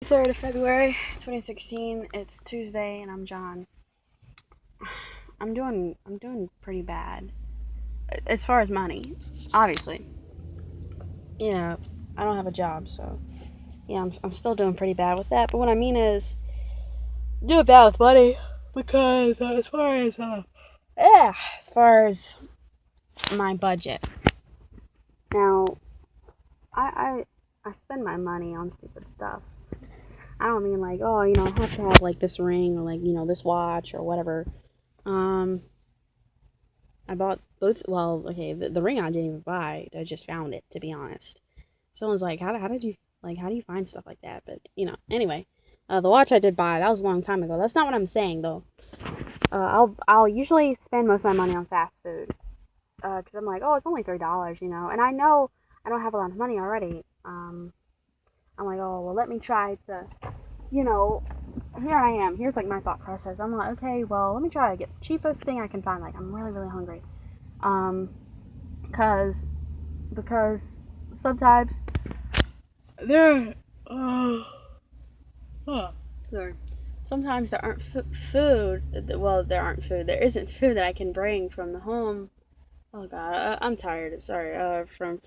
3rd of February 2016. It's Tuesday and I'm John. I'm doing pretty bad as far as money. Obviously. Yeah, I don't have a job, so yeah, I'm still doing pretty bad with that. But what I mean is doing bad with money because as far as my budget. Now, I spend my money on stupid stuff. I don't mean like, oh, I have to have like this ring or like, this watch or whatever. Um, I bought both. Well, okay, the ring I didn't even buy. I just found it, to be honest. Someone's like, how did you like? How do you find stuff like that? But anyway, the watch I did buy, that was a long time ago. That's not what I'm saying though. I'll usually spend most of my money on fast food. Because I'm like, oh, it's only $3, and I know I don't have a lot of money already. I'm like, oh, well, let me try to, you know, here I am. Here's like my thought process. I'm like, okay, well, let me try to get the cheapest thing I can find. Like, I'm really, really hungry. Um, cause because sometimes there, huh, sorry. Sometimes there aren't food. Well, there aren't food. There isn't food that I can bring from the home. Oh God, I'm tired. Sorry. From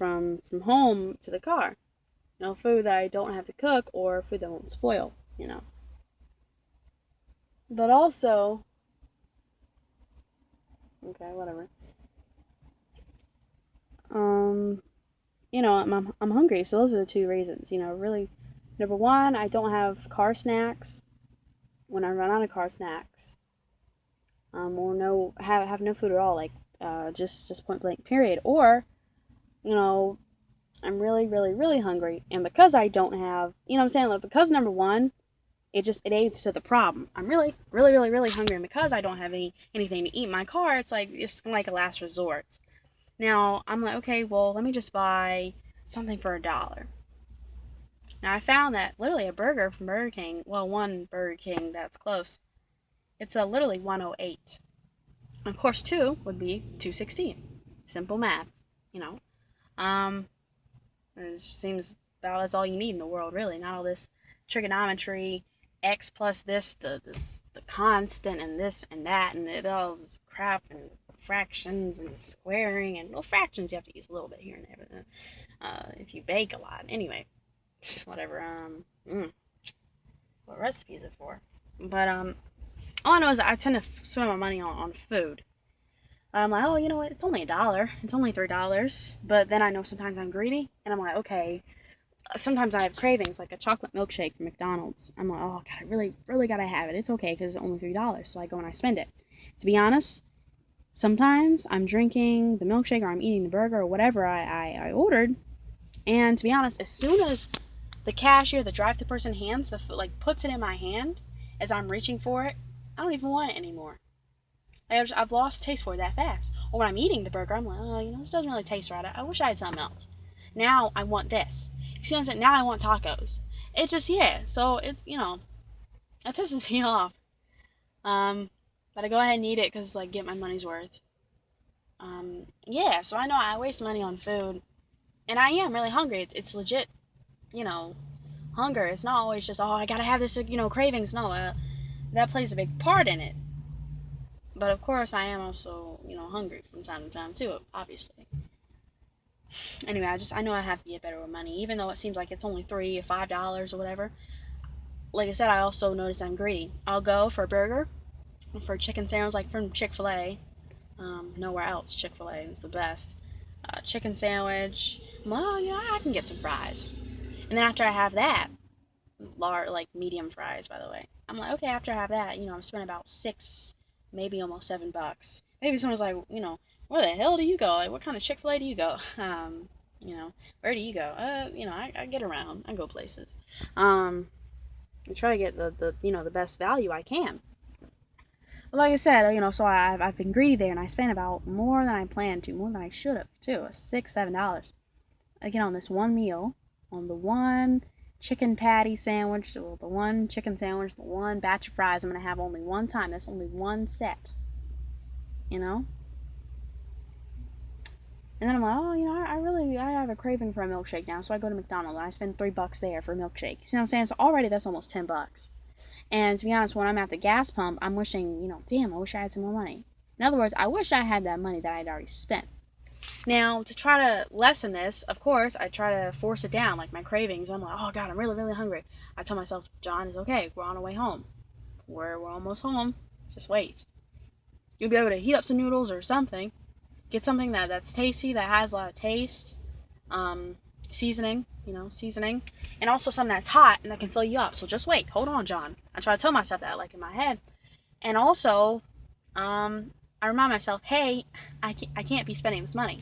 home to the car. Food that I don't have to cook or food that won't spoil. But also, okay, whatever. Um, I'm hungry, so those are the two reasons. Really, number one, I don't have car snacks. When I run out of car snacks, or no have no food at all, like just point blank period, or you know I'm really really really hungry, and because I don't have, what I'm saying, like, because number one, it aids to the problem. I'm really really really really hungry, and because I don't have anything to eat in my car, it's like a last resort. Now I'm like, okay, well, let me just buy something for $1. Now I found that literally a burger from Burger King, well, one Burger King that's close, it's literally 108. Of course, two would be 216. Simple math, you know. Um, it just seems about that's all you need in the world, really. Not all this trigonometry, x plus this, the constant, and this and that, and all this crap, and fractions and squaring, and well, fractions you have to use a little bit here and there, but if you bake a lot, anyway, whatever. What recipe is it for? But all I know is that I tend to spend my money on food. I'm like, oh, you know what? It's only $1. It's only $3. But then I know sometimes I'm greedy, and I'm like, okay. Sometimes I have cravings, like a chocolate milkshake from McDonald's. I'm like, oh God, I really, really gotta have it. It's okay because it's only $3, so I go and I spend it. To be honest, sometimes I'm drinking the milkshake or I'm eating the burger or whatever I ordered, and to be honest, as soon as the cashier, the drive-thru person hands the food, like puts it in my hand as I'm reaching for it, I don't even want it anymore. I've lost taste for it that fast. Or when I'm eating the burger, I'm like, oh, this doesn't really taste right. I wish I had something else. Now I want this. You see what I'm saying? Now I want tacos. It just, yeah. So it pisses me off. Um, but I go ahead and eat it because like get my money's worth. Yeah. So I know I waste money on food, and I am really hungry. It's legit. You know, Hunger. It's not always just, oh, I gotta have this. Cravings. No, that plays a big part in it. But of course, I am also, hungry from time to time too, obviously. Anyway, I know I have to get better with money, even though it seems like it's only $3 or $5 or whatever. Like I said, I also notice I'm greedy. I'll go for a burger, for a chicken sandwich, like from Chick-fil-A. Nowhere else, Chick-fil-A is the best. Chicken sandwich. Well, I can get some fries. And then after I have that, large, like medium fries, by the way. I'm like, okay, after I have that, I'm spending about six, maybe almost $7. Maybe someone's like, where the hell do you go? Like, what kind of Chick Fil A do you go? Where do you go? I get around. I go places. I try to get the best value I can. But like I said, so I've been greedy there, and I spent about more than I planned to, more than I should have too, $6, $7. Again, on this one meal, on the one chicken patty sandwich, the one chicken sandwich, the one batch of fries I'm going to have only one time. That's only one set. You know? And then I'm like, oh, I have a craving for a milkshake now. So I go to McDonald's and I spend $3 there for a milkshake. You know what I'm saying? So already that's almost $10. And to be honest, when I'm at the gas pump, I'm wishing, damn, I wish I had some more money. In other words, I wish I had that money that I'd already spent. Now, to try to lessen this, of course, I try to force it down, like my cravings. I'm like, oh God, I'm really, really hungry. I tell myself, John, it's okay. We're on our way home. We're almost home. Just wait. You'll be able to heat up some noodles or something. Get something that's tasty, that has a lot of taste. Seasoning, seasoning. And also something that's hot and that can fill you up. So just wait. Hold on, John. I try to tell myself that, like, in my head. And also, I remind myself, hey, I can't be spending this money.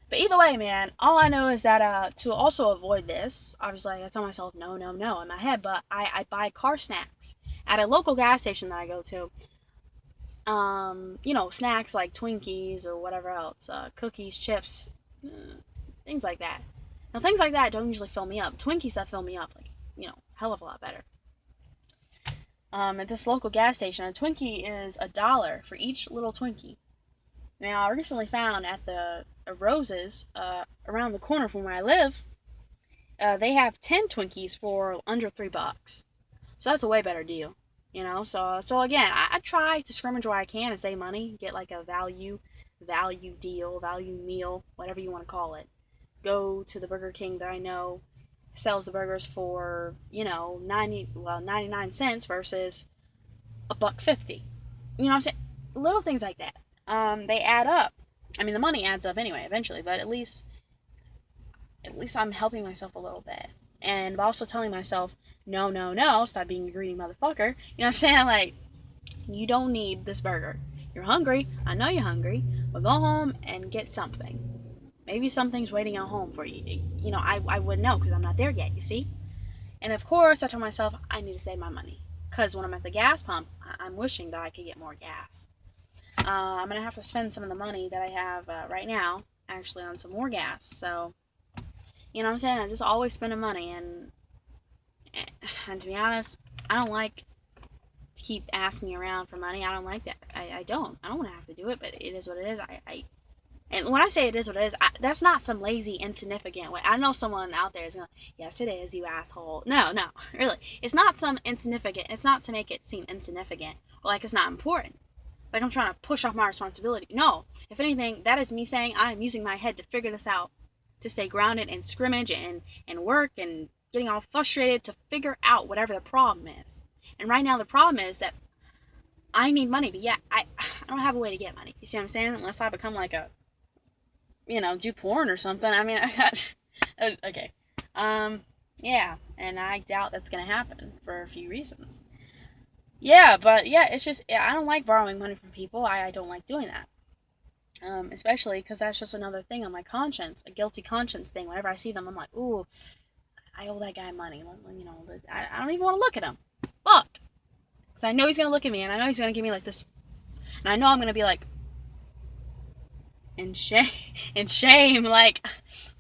But either way, man, all I know is that to also avoid this, obviously I tell myself no in my head, but I buy car snacks at a local gas station that I go to. Snacks like Twinkies or whatever else, cookies, chips, things like that. Now, things like that don't usually fill me up. Twinkies that fill me up, like, hell of a lot better. At this local gas station, a Twinkie is $1 for each little Twinkie. Now, I recently found at the Roses around the corner from where I live, they have 10 Twinkies for under $3. So that's a way better deal, So again, I try to scrimage where I can and save money, get like a value deal, value meal, whatever you want to call it. Go to the Burger King that I know sells the burgers for 99 cents versus $1.50. You know what I'm saying? Little things like that. They add up. I mean, the money adds up anyway, eventually, but at least I'm helping myself a little bit. And also telling myself, no, stop being a greedy motherfucker. You know what I'm saying? Like, you don't need this burger. You're hungry. I know you're hungry, but go home and get something. Maybe something's waiting at home for you. I wouldn't know because I'm not there yet, you see? And of course, I told myself I need to save my money. Because when I'm at the gas pump, I'm wishing that I could get more gas. I'm going to have to spend some of the money that I have right now actually on some more gas. So, you know what I'm saying? I'm just always spending money. And to be honest, I don't like to keep asking around for money. I don't like that. I don't want to have to do it, but it is what it is. And when I say it is what it is, that's not some lazy, insignificant way. I know someone out there is going, yes, it is, you asshole. No, really. It's not some insignificant. It's not to make it seem insignificant or like it's not important. Like I'm trying to push off my responsibility. No. If anything, that is me saying I am using my head to figure this out, to stay grounded and scrimmage and work and getting all frustrated to figure out whatever the problem is. And right now the problem is that I need money, but I don't have a way to get money. You see what I'm saying? Unless I become like a do porn or something. I mean, okay. Yeah, and I doubt that's gonna happen for a few reasons. Yeah, but yeah, it's just, I don't like borrowing money from people. I don't like doing that. Especially because that's just another thing on my conscience, a guilty conscience thing. Whenever I see them, I'm like, ooh, I owe that guy money. I don't even want to look at him. Fuck. Because I know he's gonna look at me, and I know he's gonna give me like this, and I know I'm gonna be like, in shame, like,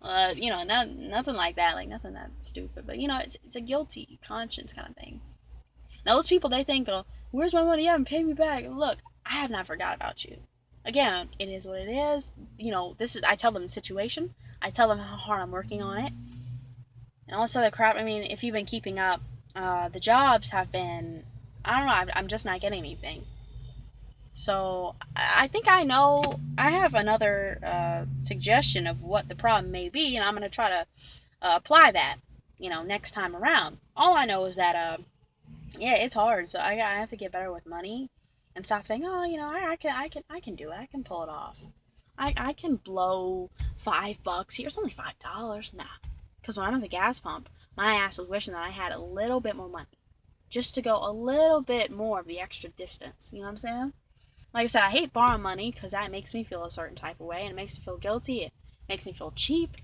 nothing like that, like nothing that stupid, but it's a guilty conscience kind of thing. Now those people, they think, oh, where's my money? You haven't paid me back. And look, I have not forgot about you. Again, it is what it is. I tell them the situation. I tell them how hard I'm working on it. And all this other crap, I mean, if you've been keeping up, the jobs have been, I don't know, I'm just not getting anything. So I think I have another suggestion of what the problem may be, and I'm going to try to apply that, next time around. All I know is that, it's hard, so I have to get better with money and stop saying, oh, I can do it. I can pull it off. I can blow $5 here. It's only $5. Nah. Because when I'm at the gas pump, my ass is wishing that I had a little bit more money. Just to go a little bit more of the extra distance. You know what I'm saying? Like I said, I hate borrowing money because that makes me feel a certain type of way, and it makes me feel guilty. It makes me feel cheap,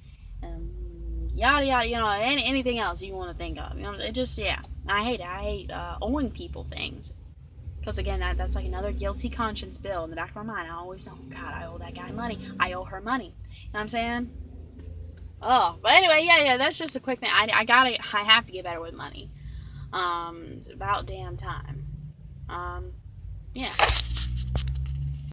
and yada yada. Anything else you want to think of. It just, yeah. I hate it. I hate owing people things, because again, that's like another guilty conscience bill in the back of my mind. I always know, God, I owe that guy money. I owe her money. You know what I'm saying? Oh, but anyway, yeah. That's just a quick thing. I have to get better with money. It's about damn time. Yeah.